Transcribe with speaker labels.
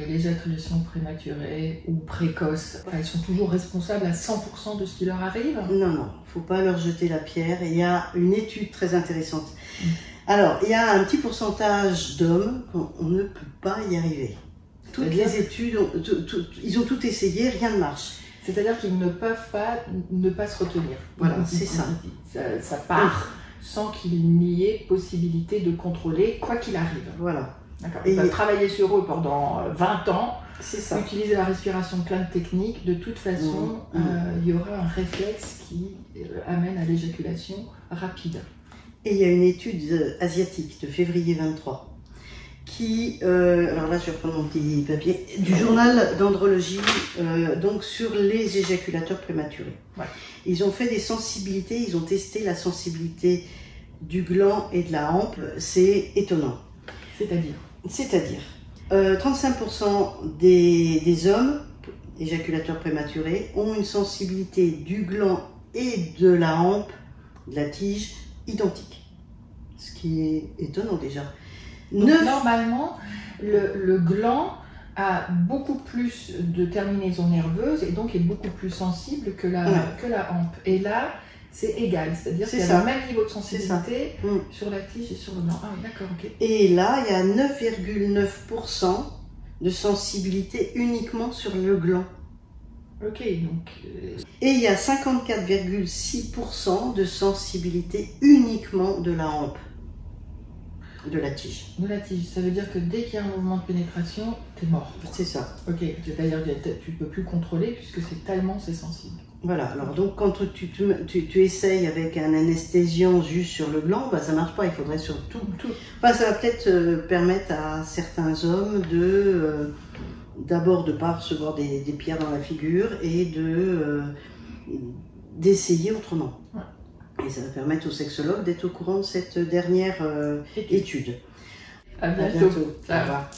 Speaker 1: l'éjaculation prématurée ou précoce, elles sont toujours responsables à 100% de ce qui leur arrive?
Speaker 2: Non, non, faut pas leur jeter la pierre. Il y a une étude très intéressante. Alors, il y a un petit pourcentage d'hommes qu'on ne peut pas y arriver. Toutes les études, ils ont tout essayé, rien ne marche.
Speaker 1: C'est-à-dire qu'ils ne peuvent pas ne pas se retenir.
Speaker 2: Voilà, c'est ça.
Speaker 1: Ça part sans qu'il n'y ait possibilité de contrôler, quoi qu'il arrive.
Speaker 2: Voilà.
Speaker 1: D'accord. Ils peuvent travailler sur eux pendant 20 ans,
Speaker 2: ça.
Speaker 1: Utiliser la respiration, plein de techniques. De toute façon, il y aura un réflexe qui amène à l'éjaculation rapide.
Speaker 2: Et il y a une étude asiatique de février 23 qui, alors là je vais reprendre mon petit papier, du journal d'andrologie, donc sur les éjaculateurs prématurés.
Speaker 1: Ouais.
Speaker 2: Ils ont fait des sensibilités, ils ont testé la sensibilité du gland et de la hampe, c'est étonnant. C'est-à-dire 35% des hommes éjaculateurs prématurés ont une sensibilité du gland et de la hampe, de la tige, identique. Ce qui est étonnant déjà.
Speaker 1: Donc, normalement, le gland a beaucoup plus de terminaisons nerveuses et donc est beaucoup plus sensible que la hampe. Et là, c'est égal, c'est-à-dire qu'il y a le même niveau de sensibilité sur la tige et sur le gland. Ah oui, d'accord, ok.
Speaker 2: Et là, il y a 9,9% de sensibilité uniquement sur le gland.
Speaker 1: Ok, donc...
Speaker 2: Et il y a 54,6% de sensibilité uniquement de la hampe, de la tige.
Speaker 1: De la tige, ça veut dire que dès qu'il y a un mouvement de pénétration, t'es mort.
Speaker 2: C'est ça.
Speaker 1: Ok, c'est-à-dire que tu ne peux plus contrôler puisque c'est sensible.
Speaker 2: Voilà, alors donc quand tu essayes avec un anesthésiant juste sur le gland, bah, ça marche pas, il faudrait sur tout. Enfin, ça va peut-être permettre à certains hommes d'abord de ne pas recevoir des pierres dans la figure et d'essayer autrement. Ouais. Et ça va permettre aux sexologues d'être au courant de cette dernière étude.
Speaker 1: À bientôt.
Speaker 2: Au revoir.